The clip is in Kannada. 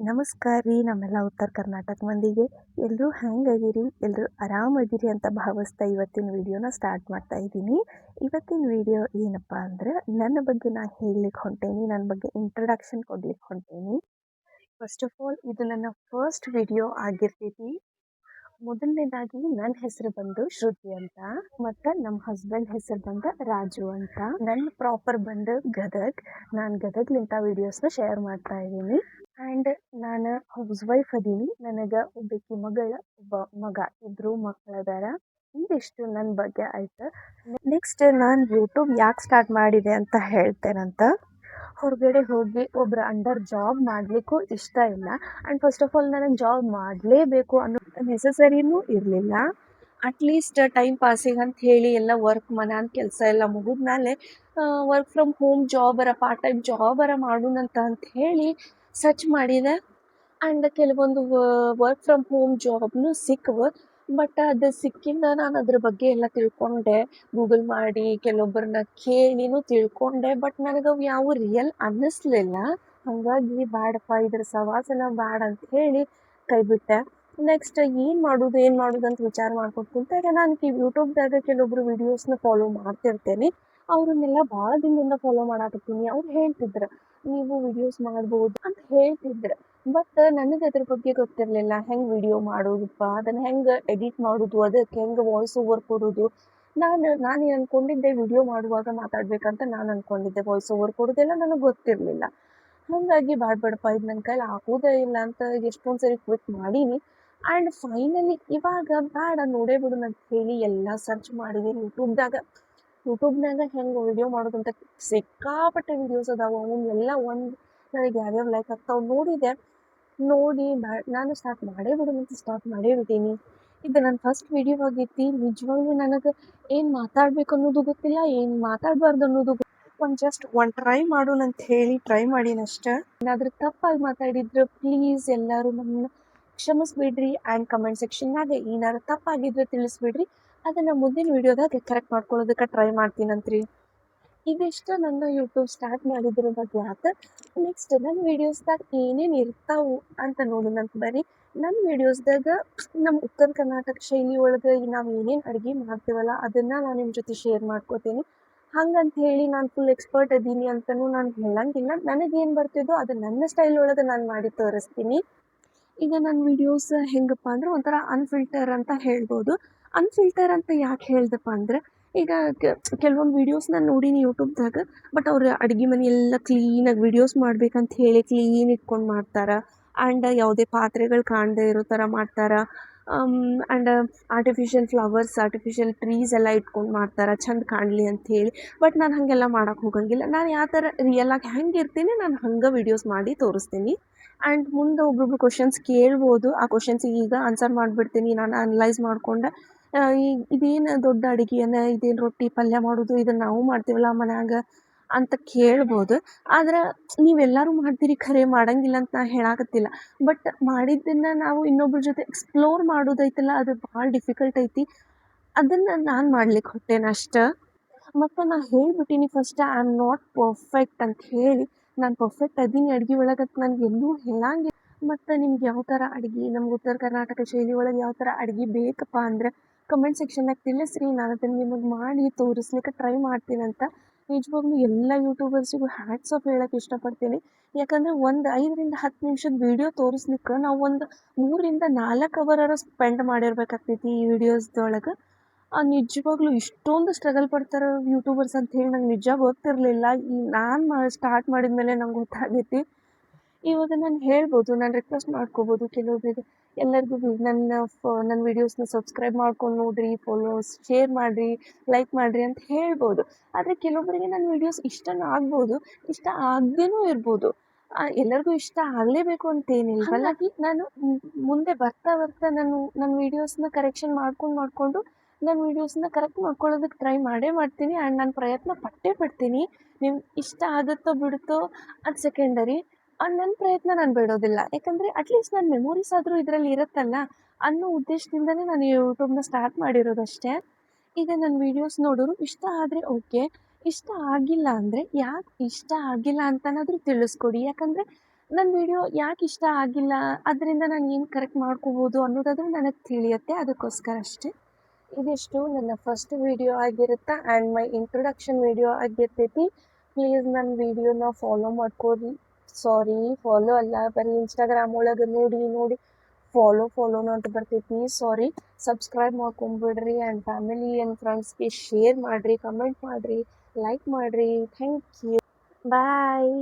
ನಮಸ್ಕಾರ ರೀ ನಮ್ಮೆಲ್ಲ ಉತ್ತರ ಕರ್ನಾಟಕ ಮಂದಿಗೆ. ಎಲ್ಲರೂ ಹೆಂಗದಿರಿ? ಎಲ್ಲರೂ ಆರಾಮದಿರಿ ಅಂತ ಭಾವಿಸ್ತಾ ಇವತ್ತಿನ ವಿಡಿಯೋನ ಸ್ಟಾರ್ಟ್ ಮಾಡ್ತಾ ಇದ್ದೀನಿ. ಇವತ್ತಿನ ವಿಡಿಯೋ ಏನಪ್ಪ ಅಂದ್ರೆ ನನ್ನ ಬಗ್ಗೆ ನಾನು ಹೇಳಲಿಕ್ಕೆ ಹೊಂಟೇನಿ, ನನ್ನ ಬಗ್ಗೆ ಇಂಟ್ರಡಕ್ಷನ್ ಕೊಡ್ಲಿಕ್ಕೆ ಹೊಂಟೇನಿ. ಫಸ್ಟ್ ಆಫ್ ಆಲ್ ಇದು ನನ್ನ ಫಸ್ಟ್ ವಿಡಿಯೋ ಆಗಿರ್ತೈತಿ. ಮೊದಲನೇದಾಗಿ ನನ್ನ ಹೆಸರು ಬಂದು ಶ್ರುತಿ ಅಂತ, ಮತ್ತು ನಮ್ಮ ಹಸ್ಬೆಂಡ್ ಹೆಸರು ಬಂದು ರಾಜು ಅಂತ. ನನ್ನ ಪ್ರಾಪರ್ ಬಂದು ಗದಗ್. ನಾನು ಗದಗ್ಲಿಂದ ವಿಡಿಯೋಸ್ನ ಶೇರ್ ಮಾಡ್ತಾ ಇದ್ದೀನಿ. ಆ್ಯಂಡ್ ನಾನು ಹೌಸ್ ವೈಫ್ ಅದೀನಿ. ನನಗೆ ಒಬ್ಬಾಕಿ ಮಗಳ, ಒಬ್ಬ ಮಗ, ಇಬ್ಬರು ಮಕ್ಕಳದಾರ. ಇದಿಷ್ಟು ನನ್ನ ಬಗ್ಗೆ ಆಯ್ತು. ನೆಕ್ಸ್ಟ್ ನಾನು ಯೂಟ್ಯೂಬ್ ಯಾಕೆ ಸ್ಟಾರ್ಟ್ ಮಾಡಿದೆ ಅಂತ ಹೇಳ್ತೇನಂತ. ಹೊರಗಡೆ ಹೋಗಿ ಒಬ್ಬರ ಅಂಡರ್ ಜಾಬ್ ಮಾಡಲಿಕ್ಕೂ ಇಷ್ಟ ಇಲ್ಲ. ಆ್ಯಂಡ್ ಫಸ್ಟ್ ಆಫ್ ಆಲ್ ನನಗೆ ಜಾಬ್ ಮಾಡಲೇಬೇಕು ಅನ್ನೋ ನೆಸಸರಿನೂ ಇರಲಿಲ್ಲ. ಅಟ್ಲೀಸ್ಟ್ ಟೈಮ್ ಪಾಸಿಗೆ ಅಂತ ಹೇಳಿ ಎಲ್ಲ ವರ್ಕ್ ಮನ್ಯಾನ ಕೆಲಸ ಎಲ್ಲ ಮುಗಿದ್ಮೇಲೆ ವರ್ಕ್ ಫ್ರಮ್ ಹೋಮ್ ಜಾಬರ, ಪಾರ್ಟ್ ಟೈಮ್ ಜಾಬರ ಮಾಡೋಣಂತ ಅಂತ ಹೇಳಿ ಸರ್ಚ್ ಮಾಡಿದೆ. ಆ್ಯಂಡ್ ಕೆಲವೊಂದು ವರ್ಕ್ ಫ್ರಮ್ ಹೋಮ್ ಜಾಬ್ನು ಸಿಕ್ಕವು. ಬಟ್ ಅದು ಸಿಕ್ಕಿಂದ ನಾನು ಅದ್ರ ಬಗ್ಗೆ ಎಲ್ಲ ತಿಳ್ಕೊಂಡೆ, ಗೂಗಲ್ ಮಾಡಿ ಕೆಲವೊಬ್ಬರನ್ನ ಕೇಳಿನೂ ತಿಳ್ಕೊಂಡೆ. ಬಟ್ ನನಗೆ ಅವು ಯಾವ ರಿಯಲ್ ಅನ್ನಿಸ್ಲಿಲ್ಲ. ಹಾಗಾಗಿ ಬ್ಯಾಡಪ್ಪ, ಇದ್ರ ಸವಾಸನ ಬ್ಯಾಡ ಅಂತ ಹೇಳಿ ಕೈಬಿಟ್ಟೆ. ನೆಕ್ಸ್ಟ್ ಏನು ಮಾಡೋದು ಅಂತ ವಿಚಾರ ಮಾಡ್ಕೊಂಡು ಕುಂತಾಗ ನಾನು ಯೂಟ್ಯೂಬ್ದಾಗ ಕೆಲವೊಬ್ರು ವಿಡಿಯೋಸ್ನ ಫಾಲೋ ಮಾಡ್ತಿರ್ತೇನೆ. ಅವ್ರನ್ನೆಲ್ಲ ಭಾಳ ದಿನದಿಂದ ಫಾಲೋ ಮಾಡಾಕತ್ತೀನಿ. ಅವ್ರು ಹೇಳ್ತಿದ್ರು ನೀವು ವಿಡಿಯೋಸ್ ಮಾಡ್ಬೋದು ಅಂತ ಹೇಳ್ತಿದ್ರು. ಬಟ್ ನನಗೆ ಅದ್ರ ಬಗ್ಗೆ ಗೊತ್ತಿರಲಿಲ್ಲ. ಹೆಂಗೆ ವಿಡಿಯೋ ಮಾಡೋದಪ್ಪ, ಅದನ್ನು ಹೆಂಗೆ ಎಡಿಟ್ ಮಾಡೋದು, ಅದಕ್ಕೆ ಹೆಂಗೆ ವಾಯ್ಸ್ ಓವರ್ ಕೊಡೋದು. ನಾನು ಅಂದ್ಕೊಂಡಿದ್ದೆ ವಿಡಿಯೋ ಮಾಡುವಾಗ ಮಾತಾಡ್ಬೇಕಂತ ನಾನು ಅಂದ್ಕೊಂಡಿದ್ದೆ. ವಾಯ್ಸ್ ಓವರ್ ಕೊಡೋದೆಲ್ಲ ನನಗೆ ಗೊತ್ತಿರಲಿಲ್ಲ. ಹಾಗಾಗಿ ಬೇಡಪ್ಪ, ಇದು ನನ್ನ ಕೈಲಿ ಆಗೋದೇ ಇಲ್ಲ ಅಂತ ಎಷ್ಟೊಂದು ಸರಿ ಕ್ವಿಟ್ ಮಾಡೀನಿ. ಆ್ಯಂಡ್ ಫೈನಲಿ ಇವಾಗ ಬೇಡ ನೋಡೇ ಬಿಡು ಅಂತ ಹೇಳಿ ಎಲ್ಲ ಸರ್ಚ್ ಮಾಡಿದೆ ಯೂಟ್ಯೂಬ್ನಾಗ ಹೆಂಗೆ ವಿಡಿಯೋ ಮಾಡೋದಂತ ಸಿಕ್ಕಾಪಟ್ಟೆ ವಿಡಿಯೋಸ್ ಅದಾವೆ. ಅವನ್ನೆಲ್ಲ ನನಗೆ ಯಾವ್ಯಾವ ಲೈಕ್ ಆಗ್ತಾವೆ ನೋಡಿ ನಾನು ಸ್ಟಾರ್ಟ್ ಮಾಡೇ ಬಿಟ್ಟೀನಿ. ಇದು ನನ್ನ ಫಸ್ಟ್ ವಿಡಿಯೋ ಆಗೈತಿ. ನಿಜವಾಗ್ಲೂ ನನಗೆ ಏನು ಮಾತಾಡ್ಬೇಕು ಅನ್ನೋದು ಗೊತ್ತಿಲ್ಲ, ಏನು ಮಾತಾಡಬಾರ್ದು ಅನ್ನೋದು ಜಸ್ಟ್ ಟ್ರೈ ಮಾಡೋಣ ಅಂತ ಹೇಳಿ ಟ್ರೈ ಮಾಡೀನಷ್ಟೆ. ಏನಾದರೂ ತಪ್ಪಾಗಿ ಮಾತಾಡಿದ್ರೆ ಪ್ಲೀಸ್ ಎಲ್ಲರೂ ನಮ್ಮನ್ನ ಕ್ಷಮಿಸ್ಬಿಡ್ರಿ. ಆ್ಯಂಡ್ ಕಮೆಂಟ್ ಸೆಕ್ಷನ್ನಾಗ ಏನಾದ್ರು ತಪ್ಪಾಗಿದ್ರೆ ತಿಳಿಸ್ಬಿಡ್ರಿ. ಅದನ್ನು ಮುಂದಿನ ವಿಡಿಯೋದಾಗ ಕರೆಕ್ಟ್ ಮಾಡ್ಕೊಳ್ಳೋದಕ್ಕೆ ಟ್ರೈ ಮಾಡ್ತೀನಂತ್ರಿ. ಇದಿಷ್ಟು ನನ್ನ ಯೂಟ್ಯೂಬ್ ಸ್ಟಾರ್ಟ್ ಮಾಡಿದ್ರ ಬಗ್ಗೆ ಆತು. ನೆಕ್ಸ್ಟ್ ನನ್ನ ವೀಡಿಯೋಸ್ದಾಗ ಏನೇನು ಇರ್ತಾವೆ ಅಂತ ನೋಡೋಣಂತ ಬರ್ರಿ. ನನ್ನ ವೀಡಿಯೋಸ್ದಾಗ ನಮ್ಮ ಉತ್ತರ ಕರ್ನಾಟಕ ಶೈಲಿ ಒಳಗೆ ನಾವು ಏನೇನು ಅಡುಗೆ ಮಾಡ್ತೀವಲ್ಲ ಅದನ್ನು ನಾನು ನಿಮ್ಮ ಜೊತೆ ಶೇರ್ ಮಾಡ್ಕೋತೀನಿ. ಹಂಗಂತ ಹೇಳಿ ನಾನು ಫುಲ್ ಎಕ್ಸ್ಪರ್ಟ್ ಅದೀನಿ ಅಂತಲೂ ನಾನು ಹೇಳಂಗಿಲ್ಲ. ನನಗೇನು ಬರ್ತಿದ್ದೋ ಅದು ನನ್ನ ಸ್ಟೈಲ್ ಒಳಗೆ ನಾನು ಮಾಡಿ ತೋರಿಸ್ತೀನಿ. ಈಗ ನನ್ನ ವೀಡಿಯೋಸ್ ಹೆಂಗಪ್ಪ ಅಂದ್ರೆ ಒಂಥರ ಅನ್ಫಿಲ್ಟರ್ ಅಂತ ಹೇಳ್ಬೋದು. ಅನ್ಫಿಲ್ಟರ್ ಅಂತ ಯಾಕೆ ಹೇಳ್ದಪ್ಪ ಅಂದ್ರೆ, ಈಗ ಕೆಲವೊಂದು ವೀಡಿಯೋಸ್ ನಾನು ನೋಡೀನಿ ಯೂಟ್ಯೂಬ್ದಾಗ. ಬಟ್ ಅವ್ರು ಅಡುಗೆ ಮನೆ ಎಲ್ಲ ಕ್ಲೀನಾಗಿ ವೀಡಿಯೋಸ್ ಮಾಡ್ಬೇಕಂತ ಹೇಳಿ ಕ್ಲೀನ್ ಇಟ್ಕೊಂಡು ಮಾಡ್ತಾರೆ. ಆ್ಯಂಡ್ ಯಾವುದೇ ಪಾತ್ರೆಗಳು ಕಾಣದೇ ಇರೋ ಥರ ಮಾಡ್ತಾರೆ. And artificial flowers, artificial trees ಎಲ್ಲ ಇಟ್ಕೊಂಡು ಮಾಡ್ತಾರೆ ಚಂದ ಕಾಣಲಿ ಅಂಥೇಳಿ. ಬಟ್ ನಾನು ಹಾಗೆಲ್ಲ ಮಾಡೋಕ್ಕೆ ಹೋಗಂಗಿಲ್ಲ. ನಾನು ಯಾವ ಥರ ರಿಯಲಾಗಿ ಹೆಂಗೆ ಇರ್ತೀನಿ ನಾನು ಹಂಗೆ ವೀಡಿಯೋಸ್ ಮಾಡಿ ತೋರಿಸ್ತೀನಿ. ಆ್ಯಂಡ್ ಮುಂದೆ ಒಬ್ಬೊಬ್ರು ಕ್ವಶನ್ಸ್ ಕೇಳ್ಬೋದು. ಆ ಕ್ವಶನ್ಸಿಗೆ ಈಗ ಆನ್ಸರ್ ಮಾಡಿಬಿಡ್ತೀನಿ ನಾನು ಅನಲೈಸ್ ಮಾಡಿಕೊಂಡೆ. ಇದೇನು ದೊಡ್ಡ ಅಡುಗೆನ, ಇದೇನು ರೊಟ್ಟಿ ಪಲ್ಯ ಮಾಡೋದು, ಇದನ್ನು ನಾವು ಮಾಡ್ತೀವಲ್ಲ ಮನ್ಯಾಗ ಅಂತ ಕೇಳ್ಬೋದು. ಆದ್ರೆ ನೀವೆಲ್ಲರೂ ಮಾಡ್ತೀರಿ, ಖರೆ ಮಾಡಂಗಿಲ್ಲ ಅಂತ ನಾನು ಹೇಳಾಕತ್ತಿಲ್ಲ. ಬಟ್ ಮಾಡಿದ್ದನ್ನು ನಾವು ಇನ್ನೊಬ್ರ ಜೊತೆ ಎಕ್ಸ್ಪ್ಲೋರ್ ಮಾಡೋದೈತಲ್ಲ, ಅದು ಭಾಳ ಡಿಫಿಕಲ್ಟ್ ಐತಿ. ಅದನ್ನು ನಾನು ಮಾಡ್ಲಿಕ್ಕೆ ಹೊಟ್ಟೆನಷ್ಟೆ. ಮತ್ತು ನಾನು ಹೇಳ್ಬಿಟ್ಟೀನಿ first, I am not perfect ಅಂತ ಹೇಳಿ. ನಾನು ಪರ್ಫೆಕ್ಟ್ ಅದೀನಿ ಅಡುಗೆ ಒಳಗೆ ಅಂತ ನನಗೆ ಎಲ್ಲೂ ಹೇಳಂಗಿಲ್ಲ. ಮತ್ತು ನಿಮ್ಗೆ ಯಾವ ಥರ ಅಡುಗೆ, ನಮ್ಗೆ ಉತ್ತರ ಕರ್ನಾಟಕ ಶೈಲಿ ಒಳಗೆ ಯಾವ ಥರ ಅಡುಗೆ ಬೇಕಪ್ಪ ಅಂದ್ರೆ ಕಮೆಂಟ್ ಸೆಕ್ಷನ್ನಾಗ ತಿಳಿಸ್ರಿ. ನಾನು ಅದನ್ನು ನಿಮಗೆ ಮಾಡಿ ತೋರಿಸ್ಲಿಕ್ಕೆ ಟ್ರೈ ಮಾಡ್ತೀನಂತ. ನಿಜವಾಗ್ಲೂ ಎಲ್ಲ ಯೂಟ್ಯೂಬರ್ಸಿಗೂ ಹ್ಯಾಟ್ಸ್ ಆಫ್ ಹೇಳೋಕ್ಕೆ ಇಷ್ಟಪಡ್ತೀನಿ. ಯಾಕಂದರೆ ಒಂದು 5ರಿಂದ 10 ನಿಮಿಷದ ವೀಡಿಯೋ ತೋರಿಸ್ಲಿಕ್ಕೆ ನಾವು ಒಂದು 3ರಿಂದ 4 ಅವರ್ ಸ್ಪೆಂಡ್ ಮಾಡಿರ್ಬೇಕಾಗ್ತೈತಿ ಈ ವಿಡಿಯೋಸ್ದೊಳಗೆ. ನಿಜವಾಗ್ಲೂ ಇಷ್ಟೊಂದು ಸ್ಟ್ರಗಲ್ ಪಡ್ತಾರೆ ಯೂಟ್ಯೂಬರ್ಸ್ ಅಂತ ಹೇಳಿ ನಂಗೆ ನಿಜ ಗೊತ್ತಿರಲಿಲ್ಲ. ನಾನು ಸ್ಟಾರ್ಟ್ ಮಾಡಿದ ಮೇಲೆ ನಂಗೆ ಗೊತ್ತಾಗೈತಿ. ಇವಾಗ ನಾನು ಹೇಳ್ಬೋದು, ನಾನು ರಿಕ್ವೆಸ್ಟ್ ಮಾಡ್ಕೋಬೋದು ಕೆಲವೊಬ್ಬರಿಗೆ, ಎಲ್ಲರಿಗೂ ನನ್ನ ವೀಡಿಯೋಸ್ನ ಸಬ್ಸ್ಕ್ರೈಬ್ ಮಾಡ್ಕೊಂಡು ನೋಡಿರಿ, ಶೇರ್ ಮಾಡಿರಿ, ಲೈಕ್ ಮಾಡಿರಿ ಅಂತ ಹೇಳ್ಬೋದು. ಆದರೆ ಕೆಲವೊಬ್ಬರಿಗೆ ನನ್ನ ವೀಡಿಯೋಸ್ ಇಷ್ಟನೂ ಆಗ್ಬೋದು, ಇಷ್ಟ ಆಗದೇನೂ ಇರ್ಬೋದು. ಎಲ್ಲರಿಗೂ ಇಷ್ಟ ಆಗಲೇಬೇಕು ಅಂತೇನಿಲ್ಲ. ಹಾಗಾಗಿ ನಾನು ಮುಂದೆ ಬರ್ತಾ ನನ್ನ ವೀಡಿಯೋಸ್ನ ಕರೆಕ್ಷನ್ ಮಾಡಿಕೊಂಡು ನನ್ನ ವೀಡಿಯೋಸ್ನ ಕರೆಕ್ಟ್ ಮಾಡ್ಕೊಳ್ಳೋದಕ್ಕೆ ಟ್ರೈ ಮಾಡ್ತೀನಿ. ಆ್ಯಂಡ್ ನಾನು ಪ್ರಯತ್ನ ಪಡ್ತೀನಿ. ನಿಮ್ಗೆ ಇಷ್ಟ ಆಗುತ್ತೋ ಬಿಡುತ್ತೋ ಅದು ಸೆಕೆಂಡರಿ. ನನ್ನ ಪ್ರಯತ್ನ ನಾನು ಬಿಡೋದಿಲ್ಲ. ಯಾಕಂದರೆ ಅಟ್ಲೀಸ್ಟ್ ನನ್ನ ಮೆಮೊರೀಸ್ ಆದರೂ ಇದರಲ್ಲಿ ಇರುತ್ತಲ್ಲ ಅನ್ನೋ ಉದ್ದೇಶದಿಂದನೇ ನಾನು ಯೂಟ್ಯೂಬ್ನ ಸ್ಟಾರ್ಟ್ ಮಾಡಿರೋದಷ್ಟೇ. ಈಗ ನನ್ನ ವೀಡಿಯೋಸ್ ನೋಡೋರು ಇಷ್ಟ ಆದರೆ ಓಕೆ, ಇಷ್ಟ ಆಗಿಲ್ಲ ಅಂದರೆ ಯಾಕೆ ಇಷ್ಟ ಆಗಿಲ್ಲ ಅಂತನಾದರೂ ತಿಳಿಸ್ಕೊಡಿ. ಯಾಕಂದರೆ ನನ್ನ ವಿಡಿಯೋ ಯಾಕೆ ಇಷ್ಟ ಆಗಿಲ್ಲ, ಅದರಿಂದ ನಾನು ಏನು ಕರೆಕ್ಟ್ ಮಾಡ್ಕೋಬೋದು ಅನ್ನೋದಾದರೂ ನನಗೆ ತಿಳಿಯುತ್ತೆ, ಅದಕ್ಕೋಸ್ಕರ ಅಷ್ಟೇ. ಇದಿಷ್ಟು ನನ್ನ ಫಸ್ಟ್ ವಿಡಿಯೋ ಆಗಿರುತ್ತೆ ಆ್ಯಂಡ್ ಮೈ ಇಂಟ್ರೊಡಕ್ಷನ್ ವಿಡಿಯೋ ಆಗಿರ್ತೈತಿ. ಪ್ಲೀಸ್ ನನ್ನ ವಿಡಿಯೋನ ಫಾಲೋ ಮಾಡ್ಕೊರಿ. ಸಾರಿ, ಫಾಲೋ ಅಲ್ಲ, ಬರೀ ಇನ್ಸ್ಟಾಗ್ರಾಮ್ ಒಳಗೆ ನೋಡಿ ಫಾಲೋನು ಅಂತ ಬರ್ತೈತಿ. ಸಾರಿ, ಸಬ್ಸ್ಕ್ರೈಬ್ ಮಾಡ್ಕೊಂಬಿಡ್ರಿ ಆ್ಯಂಡ್ ಫ್ಯಾಮಿಲಿ ಆ್ಯಂಡ್ ಫ್ರೆಂಡ್ಸ್ಗೆ ಶೇರ್ ಮಾಡಿರಿ, ಕಮೆಂಟ್ ಮಾಡಿರಿ, ಲೈಕ್ ಮಾಡಿರಿ. Thank you, bye.